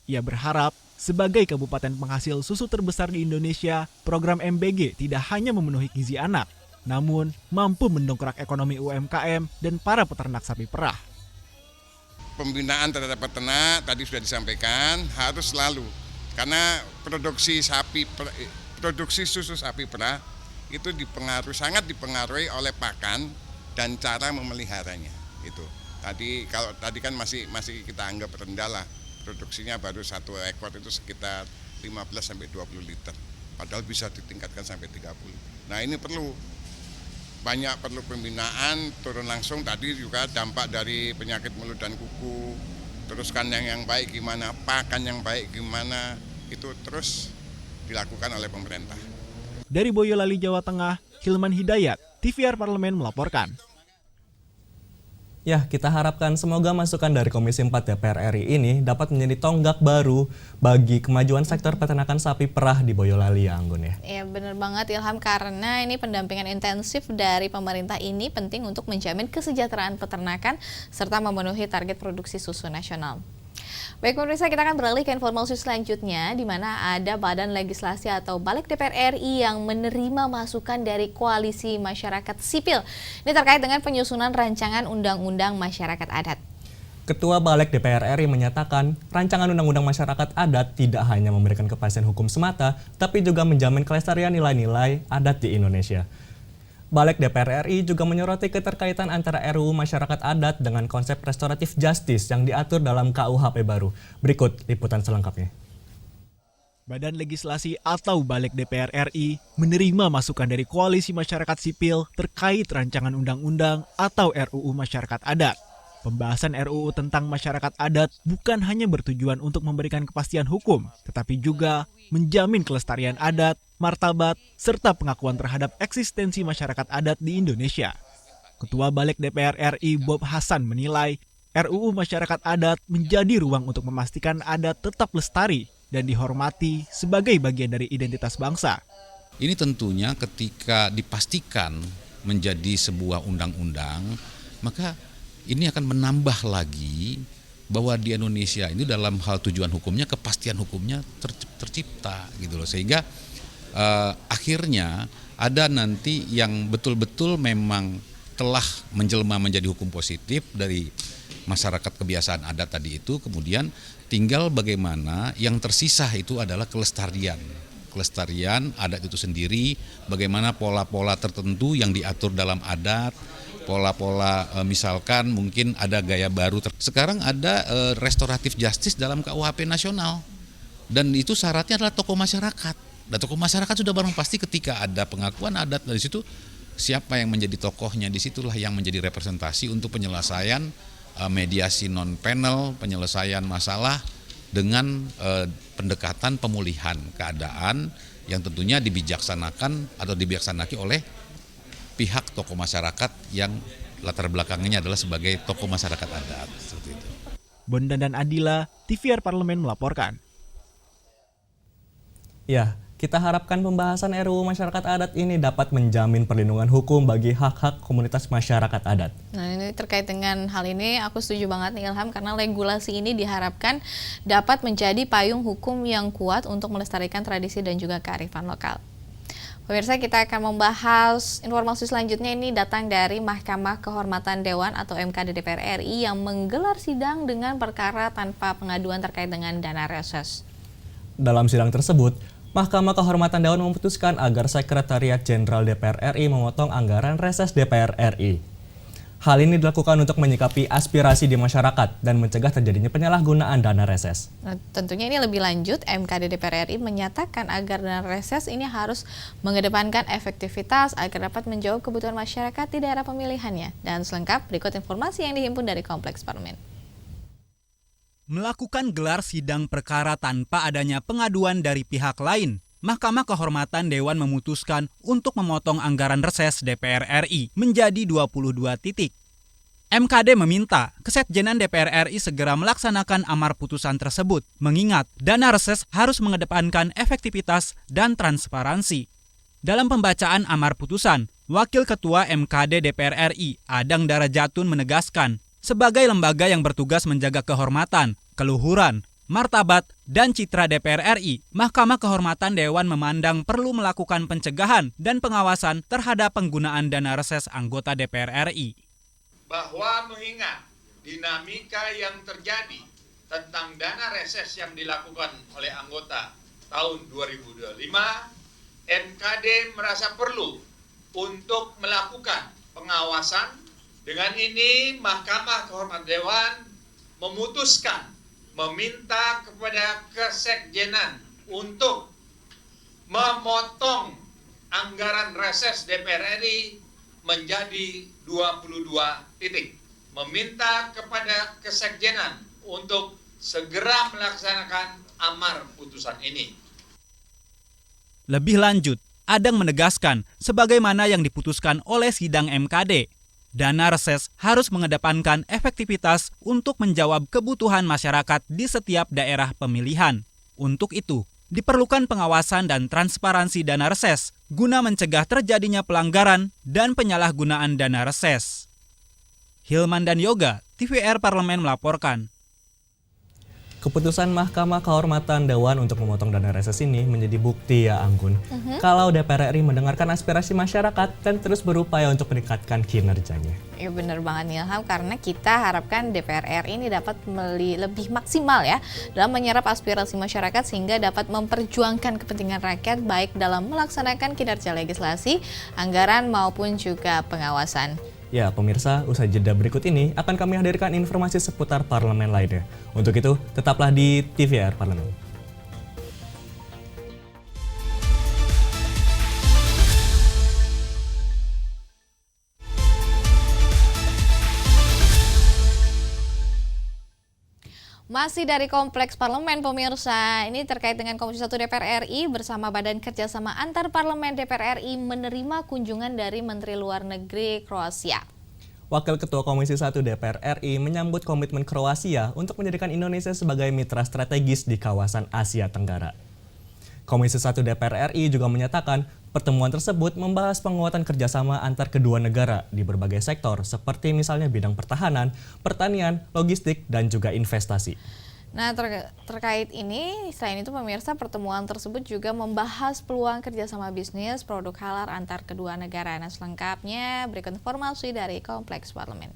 Ia berharap sebagai kabupaten penghasil susu terbesar di Indonesia, program MBG tidak hanya memenuhi gizi anak, namun mampu mendongkrak ekonomi UMKM dan para peternak sapi perah.
Pembinaan terhadap peternak tadi sudah disampaikan harus selalu, karena produksi susu sapi perah itu sangat dipengaruhi oleh pakan dan cara memeliharanya. Itu tadi kan masih kita anggap rendah lah, produksinya baru 1 ekor itu sekitar 15-20 liter, padahal bisa ditingkatkan sampai 30. Nah ini perlu pembinaan turun langsung. Tadi juga dampak dari penyakit mulut dan kuku, terus kandang yang baik gimana, pakan yang baik gimana, itu terus dilakukan oleh pemerintah.
Dari Boyolali, Jawa Tengah, Hilman Hidayat, TVR Parlemen melaporkan.
Ya, kita harapkan semoga masukan dari Komisi 4 DPR RI ini dapat menjadi tonggak baru bagi kemajuan sektor peternakan sapi perah di Boyolali ya, Anggun ya.
Ya benar banget Ilham, karena ini pendampingan intensif dari pemerintah ini penting untuk menjamin kesejahteraan peternakan serta memenuhi target produksi susu nasional. Baik pemirsa, kita akan beralih ke informasi selanjutnya, di mana ada Badan Legislasi atau Balik DPR RI yang menerima masukan dari Koalisi Masyarakat Sipil. Ini terkait dengan penyusunan rancangan Undang-Undang Masyarakat Adat.
Ketua Balik DPR RI menyatakan, rancangan Undang-Undang Masyarakat Adat tidak hanya memberikan kepastian hukum semata, tapi juga menjamin kelestarian nilai-nilai adat di Indonesia. Balik DPR RI juga menyoroti keterkaitan antara RUU Masyarakat Adat dengan konsep restoratif justice yang diatur dalam KUHP baru. Berikut liputan selengkapnya.
Badan Legislasi atau Balik DPR RI menerima masukan dari Koalisi Masyarakat Sipil terkait rancangan undang-undang atau RUU Masyarakat Adat. Pembahasan RUU tentang masyarakat adat bukan hanya bertujuan untuk memberikan kepastian hukum, tetapi juga menjamin kelestarian adat, martabat, serta pengakuan terhadap eksistensi masyarakat adat di Indonesia. Ketua Balik DPR RI Bob Hasan menilai, RUU Masyarakat Adat menjadi ruang untuk memastikan adat tetap lestari dan dihormati sebagai bagian dari identitas bangsa.
Ini tentunya ketika dipastikan menjadi sebuah undang-undang, maka ini akan menambah lagi bahwa di Indonesia ini dalam hal tujuan hukumnya, kepastian hukumnya tercipta gitu loh, sehingga akhirnya ada nanti yang betul-betul memang telah menjelma menjadi hukum positif dari masyarakat kebiasaan adat tadi itu, kemudian tinggal bagaimana yang tersisa itu adalah kelestarian adat itu sendiri, bagaimana pola-pola tertentu yang diatur dalam adat, pola-pola misalkan mungkin ada gaya baru. Sekarang ada restoratif justice dalam KUHP nasional, dan itu syaratnya adalah tokoh masyarakat. Dan tokoh masyarakat sudah barang pasti ketika ada pengakuan adat, dari situ siapa yang menjadi tokohnya, disitulah yang menjadi representasi untuk penyelesaian mediasi non-panel, penyelesaian masalah dengan pendekatan pemulihan keadaan yang tentunya dibijaksanakan atau dibijaksanaki oleh pihak tokoh masyarakat yang latar belakangnya adalah sebagai tokoh masyarakat adat. Seperti itu.
Bondan dan Adila, TVR Parlemen melaporkan.
Ya, kita harapkan pembahasan RUU Masyarakat Adat ini dapat menjamin perlindungan hukum bagi hak-hak komunitas masyarakat adat.
Nah ini terkait dengan hal ini aku setuju banget nih Ilham, karena regulasi ini diharapkan dapat menjadi payung hukum yang kuat untuk melestarikan tradisi dan juga kearifan lokal. Pemirsa, kita akan membahas informasi selanjutnya, ini datang dari Mahkamah Kehormatan Dewan atau MKD DPR RI yang menggelar sidang dengan perkara tanpa pengaduan terkait dengan dana reses.
Dalam sidang tersebut, Mahkamah Kehormatan Dewan memutuskan agar Sekretariat Jenderal DPR RI memotong anggaran reses DPR RI. Hal ini dilakukan untuk menyikapi aspirasi di masyarakat dan mencegah terjadinya penyalahgunaan dana reses.
Nah, tentunya ini lebih lanjut, MKD DPR RI menyatakan agar dana reses ini harus mengedepankan efektivitas agar dapat menjawab kebutuhan masyarakat di daerah pemilihannya. Dan selengkap berikut informasi yang dihimpun dari Kompleks Parlemen.
Melakukan gelar sidang perkara tanpa adanya pengaduan dari pihak lain, Mahkamah Kehormatan Dewan memutuskan untuk memotong anggaran reses DPR RI menjadi 22 titik. MKD meminta Kesekjenan DPR RI segera melaksanakan amar putusan tersebut, mengingat dana reses harus mengedepankan efektivitas dan transparansi. Dalam pembacaan amar putusan, Wakil Ketua MKD DPR RI, Adang Darajatun menegaskan, sebagai lembaga yang bertugas menjaga kehormatan, keluhuran, martabat, dan citra DPR RI, Mahkamah Kehormatan Dewan memandang perlu melakukan pencegahan dan pengawasan terhadap penggunaan dana reses anggota DPR RI.
Bahwa mengingat dinamika yang terjadi tentang dana reses yang dilakukan oleh anggota tahun 2025, MKD merasa perlu untuk melakukan pengawasan. Dengan ini, Mahkamah Kehormatan Dewan memutuskan meminta kepada Kesekjenan untuk memotong anggaran reses DPR RI menjadi 22 titik. Meminta kepada Kesekjenan untuk segera melaksanakan amar putusan ini.
Lebih lanjut, Adang menegaskan, sebagaimana yang diputuskan oleh sidang MKD, dana reses harus mengedepankan efektivitas untuk menjawab kebutuhan masyarakat di setiap daerah pemilihan. Untuk itu, diperlukan pengawasan dan transparansi dana reses guna mencegah terjadinya pelanggaran dan penyalahgunaan dana reses. Hilman dan Yoga, TVR Parlemen melaporkan.
Keputusan Mahkamah Kehormatan Dewan untuk memotong dana reses ini menjadi bukti ya Anggun, kalau DPR RI mendengarkan aspirasi masyarakat dan terus berupaya untuk meningkatkan kinerjanya.
Ya benar banget Ilham, karena kita harapkan DPR RI ini dapat lebih maksimal ya dalam menyerap aspirasi masyarakat sehingga dapat memperjuangkan kepentingan rakyat baik dalam melaksanakan kinerja legislasi, anggaran maupun juga pengawasan.
Ya, pemirsa, usai jeda berikut ini akan kami hadirkan informasi seputar parlemen lainnya. Untuk itu, tetaplah di TVR Parlemen.
Masih dari Kompleks Parlemen, pemirsa, ini terkait dengan Komisi 1 DPR RI bersama Badan Kerjasama Antar Parlemen DPR RI menerima kunjungan dari Menteri Luar Negeri Kroasia.
Wakil Ketua Komisi 1 DPR RI menyambut komitmen Kroasia untuk menjadikan Indonesia sebagai mitra strategis di kawasan Asia Tenggara. Komisi 1 DPR RI juga menyatakan pertemuan tersebut membahas penguatan kerjasama antar kedua negara di berbagai sektor seperti misalnya bidang pertahanan, pertanian, logistik, dan juga investasi.
Nah, terkait ini, selain itu pemirsa, pertemuan tersebut juga membahas peluang kerjasama bisnis produk halal antar kedua negara. Nah, selengkapnya berikut informasi dari Kompleks Parlemen.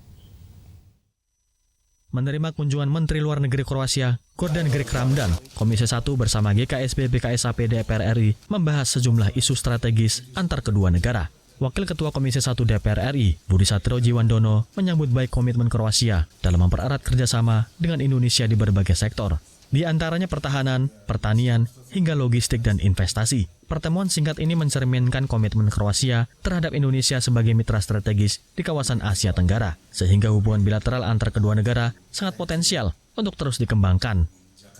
Menerima kunjungan Menteri Luar Negeri Kroasia, Gordan Grek Ramdan, Komisi 1 bersama GKSP BKSAP DPR RI membahas sejumlah isu strategis antar kedua negara. Wakil Ketua Komisi 1 DPR RI, Budi Satrio Jiwandono, menyambut baik komitmen Kroasia dalam mempererat kerjasama dengan Indonesia di berbagai sektor, di antaranya pertahanan, pertanian, hingga logistik dan investasi. Pertemuan singkat ini mencerminkan komitmen Kroasia terhadap Indonesia sebagai mitra strategis di kawasan Asia Tenggara, sehingga hubungan bilateral antar kedua negara sangat potensial untuk terus dikembangkan.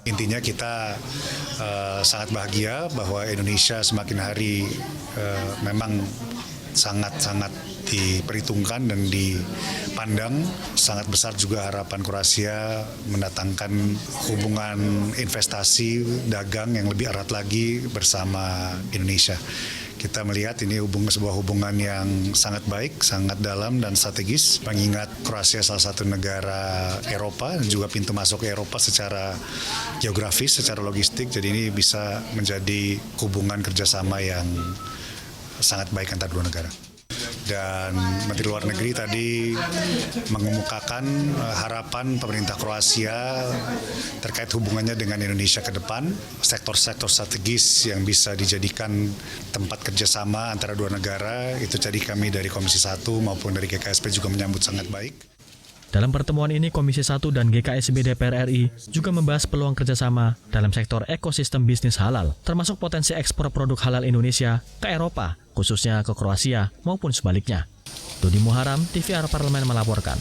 Intinya kita sangat bahagia bahwa Indonesia semakin hari memang sangat-sangat diperhitungkan dan dipandang. Sangat besar juga harapan Kroasia mendatangkan hubungan investasi, dagang yang lebih erat lagi bersama Indonesia. Kita melihat ini sebuah hubungan yang sangat baik, sangat dalam dan strategis. Mengingat Kroasia salah satu negara Eropa dan juga pintu masuk ke Eropa secara geografis, secara logistik. Jadi ini bisa menjadi hubungan kerjasama yang sangat baik antar dua negara. Dan Menteri Luar Negeri tadi mengemukakan harapan pemerintah Kroasia terkait hubungannya dengan Indonesia ke depan, sektor-sektor strategis yang bisa dijadikan tempat kerjasama antara dua negara. Itu jadi kami dari Komisi 1 maupun dari GKSP juga menyambut sangat baik.
Dalam pertemuan ini, Komisi 1 dan GKSB DPR RI juga membahas peluang kerjasama dalam sektor ekosistem bisnis halal, termasuk potensi ekspor produk halal Indonesia ke Eropa, khususnya ke Kroasia maupun sebaliknya. Dodi Muharam, TVR Parlemen melaporkan.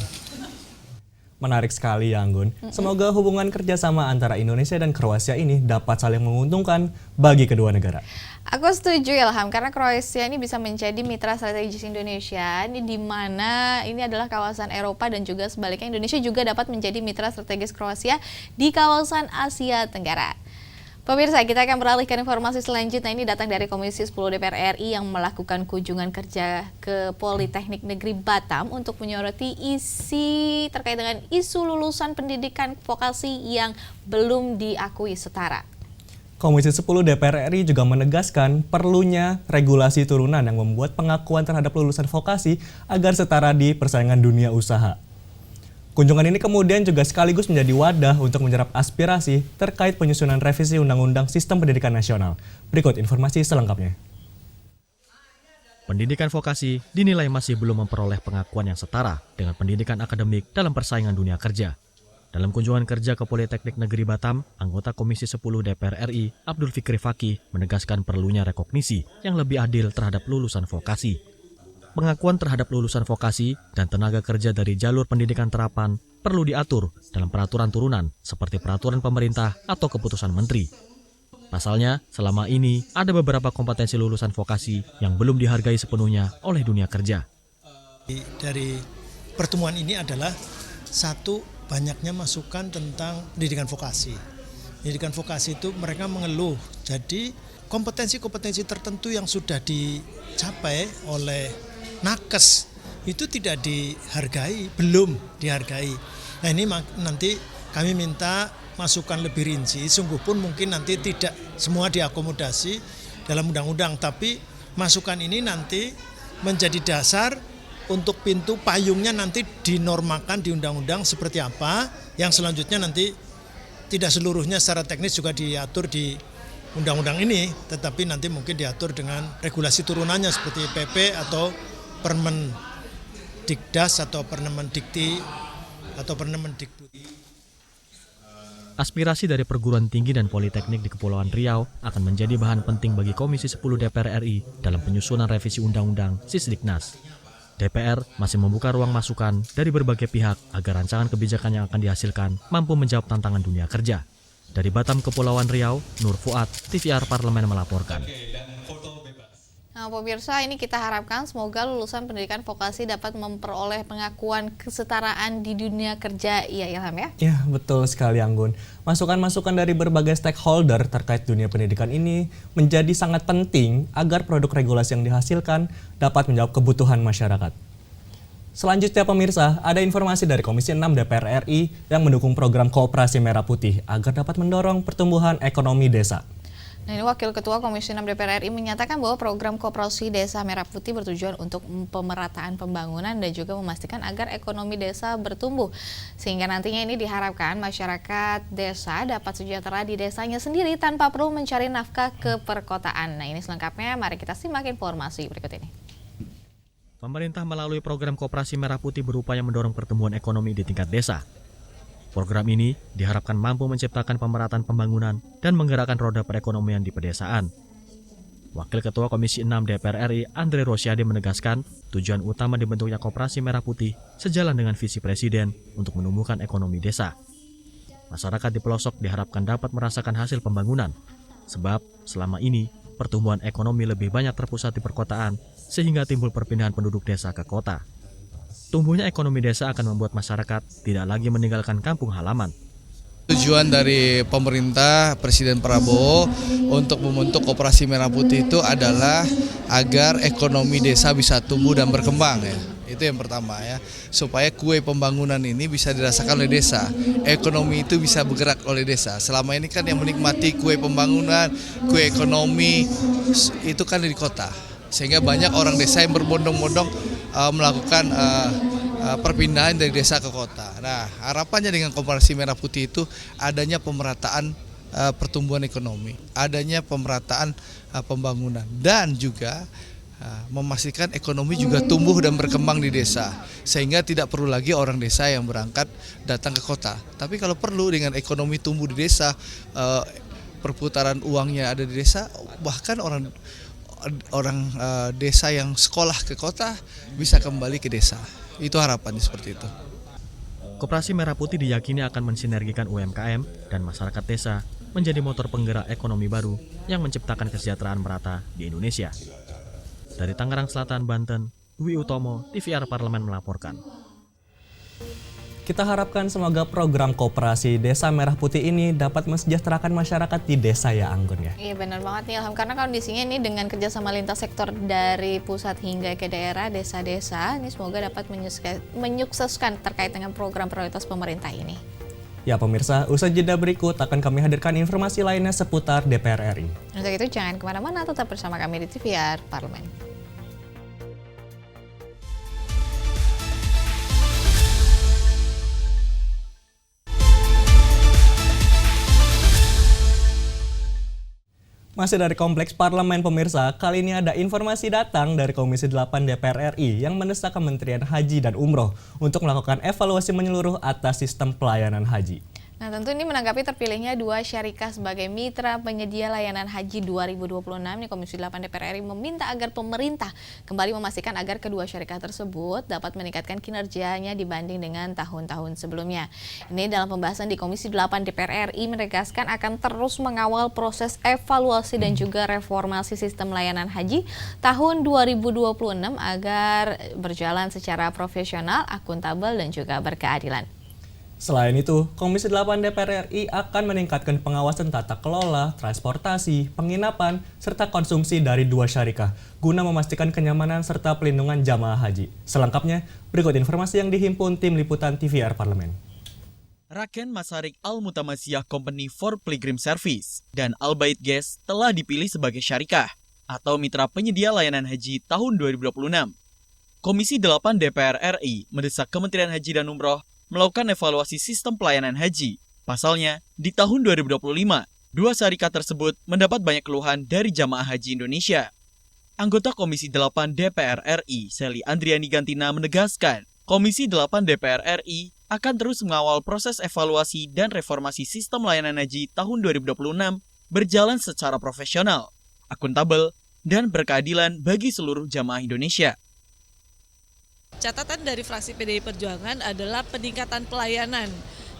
Menarik sekali ya Anggun. Semoga hubungan kerjasama antara Indonesia dan Kroasia ini dapat saling menguntungkan bagi kedua negara.
Aku setuju Ilham, karena Kroasia ini bisa menjadi mitra strategis Indonesia, ini di mana ini adalah kawasan Eropa dan juga sebaliknya Indonesia juga dapat menjadi mitra strategis Kroasia di kawasan Asia Tenggara. Pemirsa, kita akan beralihkan informasi selanjutnya. Ini datang dari Komisi 10 DPR RI yang melakukan kunjungan kerja ke Politeknik Negeri Batam untuk menyoroti isi terkait dengan isu lulusan pendidikan vokasi yang belum diakui setara.
Komisi 10 DPR RI juga menegaskan perlunya regulasi turunan yang membuat pengakuan terhadap lulusan vokasi agar setara di persaingan dunia usaha. Kunjungan ini kemudian juga sekaligus menjadi wadah untuk menyerap aspirasi terkait penyusunan revisi Undang-Undang Sistem Pendidikan Nasional. Berikut informasi selengkapnya.
Pendidikan vokasi dinilai masih belum memperoleh pengakuan yang setara dengan pendidikan akademik dalam persaingan dunia kerja. Dalam kunjungan kerja ke Politeknik Negeri Batam, anggota Komisi 10 DPR RI, Abdul Fikri Fakih, menegaskan perlunya rekognisi yang lebih adil terhadap lulusan vokasi. Pengakuan terhadap lulusan vokasi dan tenaga kerja dari jalur pendidikan terapan perlu diatur dalam peraturan turunan seperti peraturan pemerintah atau keputusan menteri. Pasalnya, selama ini ada beberapa kompetensi lulusan vokasi yang belum dihargai sepenuhnya oleh dunia kerja.
Dari pertemuan ini adalah satu, banyaknya masukan tentang pendidikan vokasi. Pendidikan vokasi itu mereka mengeluh, jadi kompetensi-kompetensi tertentu yang sudah dicapai oleh nakes itu tidak dihargai, belum dihargai. Nah ini nanti kami minta masukan lebih rinci, sungguh pun mungkin nanti tidak semua diakomodasi dalam undang-undang, tapi masukan ini nanti menjadi dasar untuk pintu payungnya nanti dinormakan di undang-undang seperti apa, yang selanjutnya nanti tidak seluruhnya secara teknis juga diatur di undang-undang ini, tetapi nanti mungkin diatur dengan regulasi turunannya seperti PP atau Permen Dikdas atau Permen Dikti atau Permen Dikbud.
Aspirasi dari perguruan tinggi dan politeknik di Kepulauan Riau akan menjadi bahan penting bagi Komisi 10 DPR RI dalam penyusunan revisi Undang-Undang Sisdiknas. DPR masih membuka ruang masukan dari berbagai pihak agar rancangan kebijakan yang akan dihasilkan mampu menjawab tantangan dunia kerja. Dari Batam, Kepulauan Riau, Nur Fuad, TVR Parlemen melaporkan.
Nah, pemirsa, ini kita harapkan semoga lulusan pendidikan vokasi dapat memperoleh pengakuan kesetaraan di dunia kerja. Iya, Ilham ya?
Ya, betul sekali, Anggun. Masukan-masukan dari berbagai stakeholder terkait dunia pendidikan ini menjadi sangat penting agar produk regulasi yang dihasilkan dapat menjawab kebutuhan masyarakat. Selanjutnya, pemirsa, ada informasi dari Komisi 6 DPR RI yang mendukung program Koperasi Merah Putih agar dapat mendorong pertumbuhan ekonomi desa.
Nah, ini Wakil Ketua Komisi 6 DPR RI menyatakan bahwa program Koperasi Desa Merah Putih bertujuan untuk pemerataan pembangunan dan juga memastikan agar ekonomi desa bertumbuh. Sehingga nantinya ini diharapkan masyarakat desa dapat sejahtera di desanya sendiri tanpa perlu mencari nafkah ke perkotaan. Nah, ini selengkapnya, mari kita simak informasi berikut ini.
Pemerintah melalui program Koperasi Merah Putih berupaya mendorong pertumbuhan ekonomi di tingkat desa. Program ini diharapkan mampu menciptakan pemerataan pembangunan dan menggerakkan roda perekonomian di pedesaan. Wakil Ketua Komisi 6 DPR RI Andre Rosiade menegaskan tujuan utama dibentuknya Koperasi Merah Putih sejalan dengan visi Presiden untuk menumbuhkan ekonomi desa. Masyarakat di pelosok diharapkan dapat merasakan hasil pembangunan, sebab selama ini pertumbuhan ekonomi lebih banyak terpusat di perkotaan sehingga timbul perpindahan penduduk desa ke kota. Tumbuhnya ekonomi desa akan membuat masyarakat tidak lagi meninggalkan kampung halaman.
Tujuan dari pemerintah Presiden Prabowo untuk membentuk Koperasi Merah Putih itu adalah agar ekonomi desa bisa tumbuh dan berkembang ya. Itu yang pertama ya. Supaya kue pembangunan ini bisa dirasakan oleh desa. Ekonomi itu bisa bergerak oleh desa. Selama ini kan yang menikmati kue pembangunan, kue ekonomi itu kan di kota. Sehingga banyak orang desa yang berbondong-bondong melakukan perpindahan dari desa ke kota. Nah, harapannya dengan Koperasi Merah Putih itu adanya pemerataan pertumbuhan ekonomi, adanya pemerataan pembangunan, dan juga memastikan ekonomi juga tumbuh dan berkembang di desa, sehingga tidak perlu lagi orang desa yang berangkat datang ke kota. Tapi kalau perlu dengan ekonomi tumbuh di desa, perputaran uangnya ada di desa, bahkan orang desa yang sekolah ke kota bisa kembali ke desa. Itu harapannya seperti itu.
Koperasi Merah Putih diyakini akan mensinergikan UMKM dan masyarakat desa menjadi motor penggerak ekonomi baru yang menciptakan kesejahteraan merata di Indonesia. Dari Tangerang Selatan, Banten, Dwi Utomo, TVR Parlemen melaporkan.
Kita harapkan semoga program koperasi Desa Merah Putih ini dapat mensejahterakan masyarakat di desa ya Anggun ya.
Iya benar banget nih Ilham, karena kondisinya ini dengan kerjasama lintas sektor dari pusat hingga ke daerah, desa-desa, ini semoga dapat menyukseskan terkait dengan program prioritas pemerintah ini.
Ya pemirsa, usai jeda berikut akan kami hadirkan informasi lainnya seputar DPR RI.
Untuk itu jangan kemana-mana, tetap bersama kami di TVR Parlemen.
Masih dari Kompleks Parlemen pemirsa, kali ini ada informasi datang dari Komisi 8 DPR RI yang mendesak Kementerian Haji dan Umroh untuk melakukan evaluasi menyeluruh atas sistem pelayanan haji.
Nah tentu ini menanggapi terpilihnya 2 syarikah sebagai mitra penyedia layanan haji 2026, nih Komisi 8 DPR RI meminta agar pemerintah kembali memastikan agar kedua syarikah tersebut dapat meningkatkan kinerjanya dibanding dengan tahun-tahun sebelumnya. Ini dalam pembahasan di Komisi 8 DPR RI menegaskan akan terus mengawal proses evaluasi dan juga reformasi sistem layanan haji tahun 2026 agar berjalan secara profesional, akuntabel dan juga berkeadilan.
Selain itu, Komisi 8 DPR RI akan meningkatkan pengawasan tata kelola, transportasi, penginapan, serta konsumsi dari 2 syarikah guna memastikan kenyamanan serta pelindungan jamaah haji. Selengkapnya, berikut informasi yang dihimpun tim liputan TVR Parlemen.
Raken Masarik Al-Mutamasiyah Company for Pilgrim Service dan Al-Bait Gas telah dipilih sebagai syarikah atau mitra penyedia layanan haji tahun 2026. Komisi 8 DPR RI mendesak Kementerian Haji dan Umroh melakukan evaluasi sistem pelayanan haji. Pasalnya, di tahun 2025, 2 syarikah tersebut mendapat banyak keluhan dari jamaah haji Indonesia. Anggota Komisi 8 DPR RI, Sally Andriani Gantina menegaskan, Komisi 8 DPR RI akan terus mengawal proses evaluasi dan reformasi sistem layanan haji tahun 2026 berjalan secara profesional, akuntabel, dan berkeadilan bagi seluruh jamaah Indonesia.
Catatan dari fraksi PDI Perjuangan adalah peningkatan pelayanan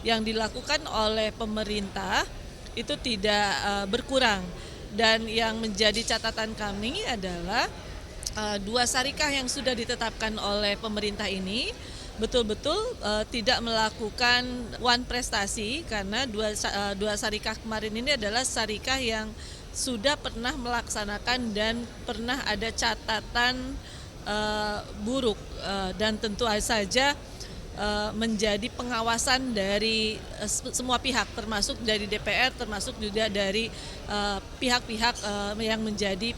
yang dilakukan oleh pemerintah itu tidak berkurang. Dan yang menjadi catatan kami adalah 2 syarikah yang sudah ditetapkan oleh pemerintah ini betul-betul tidak melakukan one prestasi, karena dua syarikah kemarin ini adalah syarikah yang sudah pernah melaksanakan dan pernah ada catatan buruk, dan tentu saja menjadi pengawasan dari semua pihak, termasuk dari DPR, termasuk juga dari pihak-pihak yang menjadi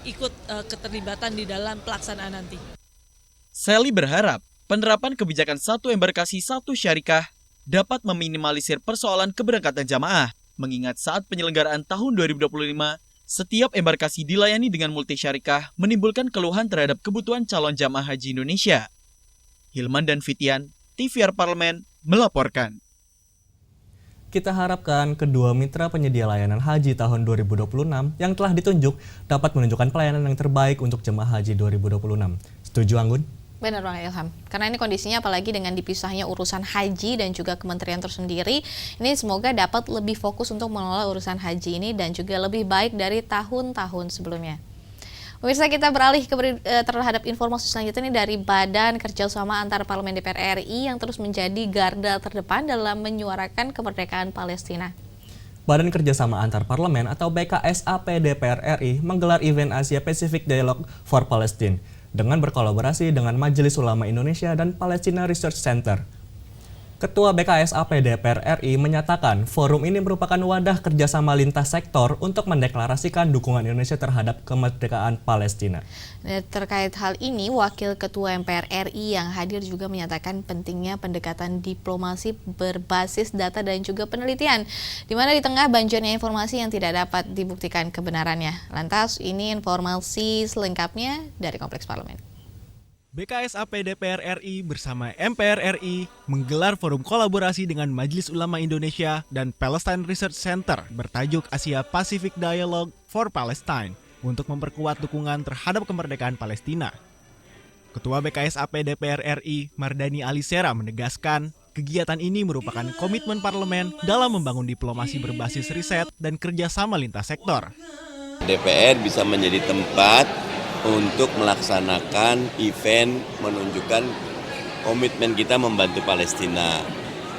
ikut keterlibatan di dalam pelaksanaan nanti.
Sally berharap penerapan kebijakan 1 embarkasi 1 syarikah dapat meminimalisir persoalan keberangkatan jamaah, mengingat saat penyelenggaraan tahun 2025, setiap embarkasi dilayani dengan multi syarikah menimbulkan keluhan terhadap kebutuhan calon jamaah haji Indonesia. Hilman dan Fitian, TVR Parlemen, melaporkan.
Kita harapkan kedua mitra penyedia layanan haji tahun 2026 yang telah ditunjuk dapat menunjukkan pelayanan yang terbaik untuk jemaah haji 2026. Setuju Anggun?
Benar Bang Ilham, karena ini kondisinya apalagi dengan dipisahnya urusan haji dan juga kementerian tersendiri, ini semoga dapat lebih fokus untuk mengelola urusan haji ini dan juga lebih baik dari tahun-tahun sebelumnya. Pemirsa, kita beralih terhadap informasi selanjutnya ini dari Badan Kerjasama Antar Parlemen DPR RI yang terus menjadi garda terdepan dalam menyuarakan kemerdekaan Palestina.
Badan Kerjasama Antar Parlemen atau BKSAP DPR RI menggelar event Asia Pacific Dialogue for Palestine dengan berkolaborasi dengan Majelis Ulama Indonesia dan Palestina Research Center. Ketua BKSAP DPR RI menyatakan forum ini merupakan wadah kerjasama lintas sektor untuk mendeklarasikan dukungan Indonesia terhadap kemerdekaan Palestina.
Terkait hal ini, Wakil Ketua MPR RI yang hadir juga menyatakan pentingnya pendekatan diplomasi berbasis data dan juga penelitian, di mana di tengah banjirnya informasi yang tidak dapat dibuktikan kebenarannya. Lantas, ini informasi selengkapnya dari Kompleks Parlemen.
BKSAP DPR RI bersama MPR RI menggelar forum kolaborasi dengan Majelis Ulama Indonesia dan Palestine Research Center bertajuk Asia Pacific Dialogue for Palestine untuk memperkuat dukungan terhadap kemerdekaan Palestina. Ketua BKSAP DPR RI Mardani Alisera menegaskan kegiatan ini merupakan komitmen parlemen dalam membangun diplomasi berbasis riset dan kerjasama lintas sektor.
DPR bisa menjadi tempat untuk melaksanakan event menunjukkan komitmen kita membantu Palestina.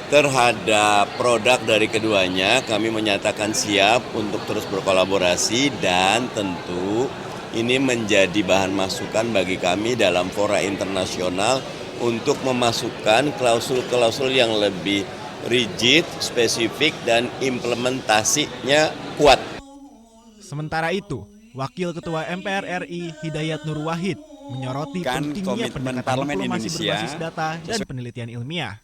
Terhadap produk dari keduanya, kami menyatakan siap untuk terus berkolaborasi dan tentu ini menjadi bahan masukan bagi kami dalam fora internasional untuk memasukkan klausul-klausul yang lebih rigid, spesifik, dan implementasinya kuat.
Sementara itu, Wakil Ketua MPR RI Hidayat Nur Wahid menyoroti pentingnya pendekatan diplomasi berbasis data dan penelitian ilmiah.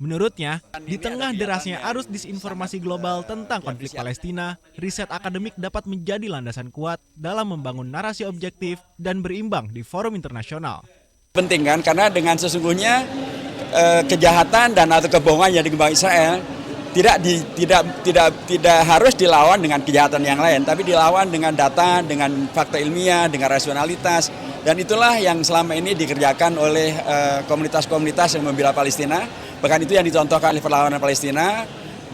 Menurutnya, di tengah derasnya arus disinformasi global tentang konflik Palestina, riset akademik dapat menjadi landasan kuat dalam membangun narasi objektif dan berimbang di forum internasional.
Penting kan, karena dengan sesungguhnya kejahatan dan atau kebohongan yang dikembangkan Israel tidak harus dilawan dengan kejahatan yang lain, tapi dilawan dengan data, dengan fakta ilmiah, dengan rasionalitas, dan itulah yang selama ini dikerjakan oleh komunitas-komunitas yang membela Palestina. Bahkan itu yang dicontohkan oleh perlawanan Palestina.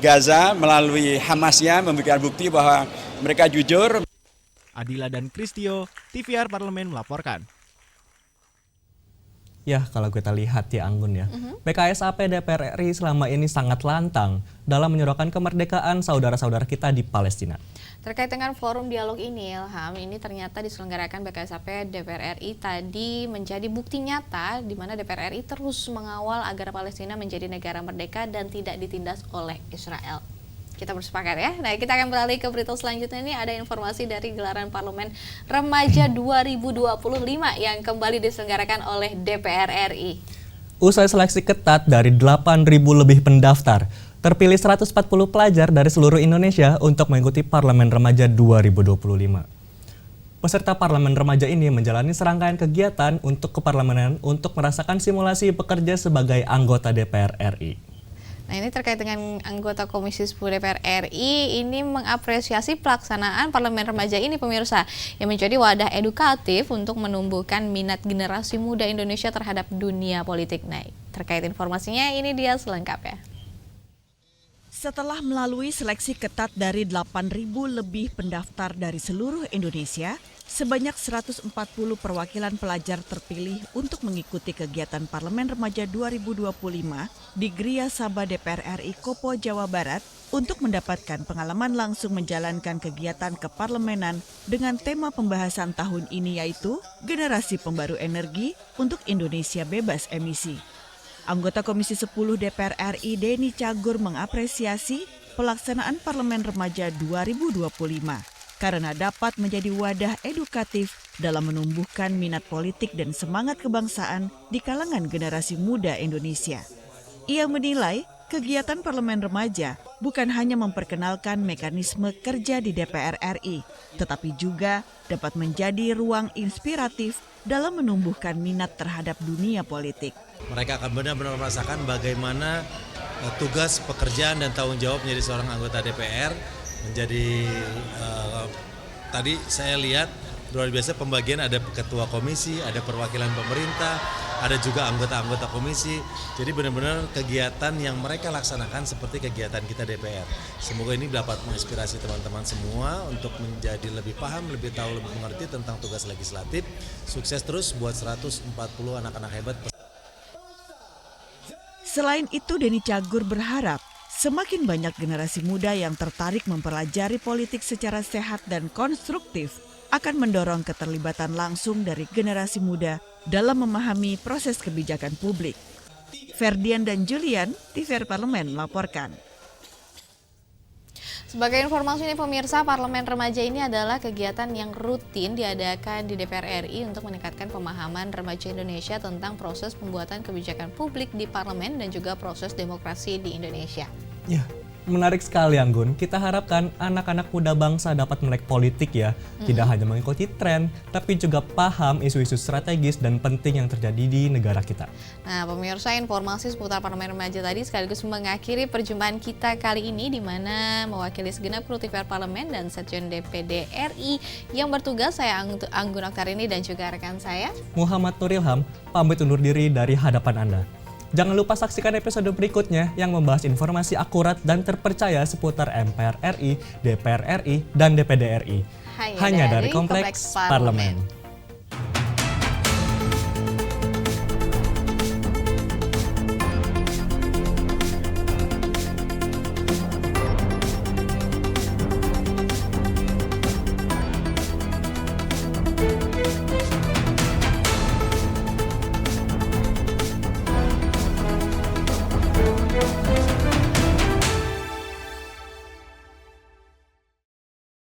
Gaza melalui Hamasnya memberikan bukti bahwa mereka jujur.
Adila dan Kristio, TVR Parlemen melaporkan.
Ya, kalau kita lihat ya Anggun ya, PKSAP DPR RI selama ini sangat lantang dalam menyuarakan kemerdekaan saudara-saudara kita di Palestina.
Terkait dengan forum dialog ini, Ilham, ini ternyata diselenggarakan PKSAP DPR RI tadi menjadi bukti nyata di mana DPR RI terus mengawal agar Palestina menjadi negara merdeka dan tidak ditindas oleh Israel. Kita bersepakat ya. Nah, kita akan beralih ke berita selanjutnya. Ini ada informasi dari gelaran Parlemen Remaja 2025 yang kembali diselenggarakan oleh DPR RI.
Usai seleksi ketat dari 8.000 lebih pendaftar, terpilih 140 pelajar dari seluruh Indonesia untuk mengikuti Parlemen Remaja 2025. Peserta Parlemen Remaja ini menjalani serangkaian kegiatan untuk keparlemenan untuk merasakan simulasi bekerja sebagai anggota DPR RI.
Nah, ini terkait dengan anggota Komisi 10 DPR RI ini mengapresiasi pelaksanaan Parlemen Remaja ini, pemirsa, yang menjadi wadah edukatif untuk menumbuhkan minat generasi muda Indonesia terhadap dunia politik. Nah, terkait informasinya ini dia selengkapnya.
Setelah melalui seleksi ketat dari 8.000 lebih pendaftar dari seluruh Indonesia, sebanyak 140 perwakilan pelajar terpilih untuk mengikuti kegiatan Parlemen Remaja 2025 di Gria Sabah DPR RI Kopo, Jawa Barat untuk mendapatkan pengalaman langsung menjalankan kegiatan keparlemenan dengan tema pembahasan tahun ini yaitu Generasi Pembaru Energi untuk Indonesia Bebas Emisi. Anggota Komisi 10 DPR RI Deni Cagur mengapresiasi pelaksanaan Parlemen Remaja 2025 karena dapat menjadi wadah edukatif dalam menumbuhkan minat politik dan semangat kebangsaan di kalangan generasi muda Indonesia. Ia menilai kegiatan Parlemen Remaja bukan hanya memperkenalkan mekanisme kerja di DPR RI, tetapi juga dapat menjadi ruang inspiratif dalam menumbuhkan minat terhadap dunia politik.
Mereka akan benar-benar merasakan bagaimana tugas, pekerjaan, dan tanggung jawab menjadi seorang anggota DPR. Tadi saya lihat luar biasa pembagian, ada ketua komisi, ada perwakilan pemerintah, ada juga anggota-anggota komisi. Jadi benar-benar kegiatan yang mereka laksanakan seperti kegiatan kita DPR. Semoga ini dapat menginspirasi teman-teman semua untuk menjadi lebih paham, lebih tahu, lebih mengerti tentang tugas legislatif. Sukses terus buat 140 anak-anak hebat.
Selain itu, Deni Cagur berharap semakin banyak generasi muda yang tertarik mempelajari politik secara sehat dan konstruktif akan mendorong keterlibatan langsung dari generasi muda dalam memahami proses kebijakan publik. Ferdian dan Julian, TVR Parlemen melaporkan.
Sebagai informasi ini pemirsa, Parlemen Remaja ini adalah kegiatan yang rutin diadakan di DPR RI untuk meningkatkan pemahaman remaja Indonesia tentang proses pembuatan kebijakan publik di parlemen dan juga proses demokrasi di Indonesia.
Ya, menarik sekali Anggun. Kita harapkan anak-anak muda bangsa dapat melek politik ya. Tidak hanya mengikuti tren, tapi juga paham isu-isu strategis dan penting yang terjadi di negara kita.
Nah pemirsa, informasi seputar Parlemen Remaja tadi sekaligus mengakhiri perjumpaan kita kali ini, di mana mewakili segenap kru TVR Parlemen dan Sekjen DPD RI yang bertugas, saya Anggun Oktarini dan juga rekan saya
Muhammad Nur Ilham, pamit undur diri dari hadapan Anda. Jangan lupa saksikan episode berikutnya yang membahas informasi akurat dan terpercaya seputar MPR RI, DPR RI, dan DPD RI. Hanya dari Kompleks Parlemen.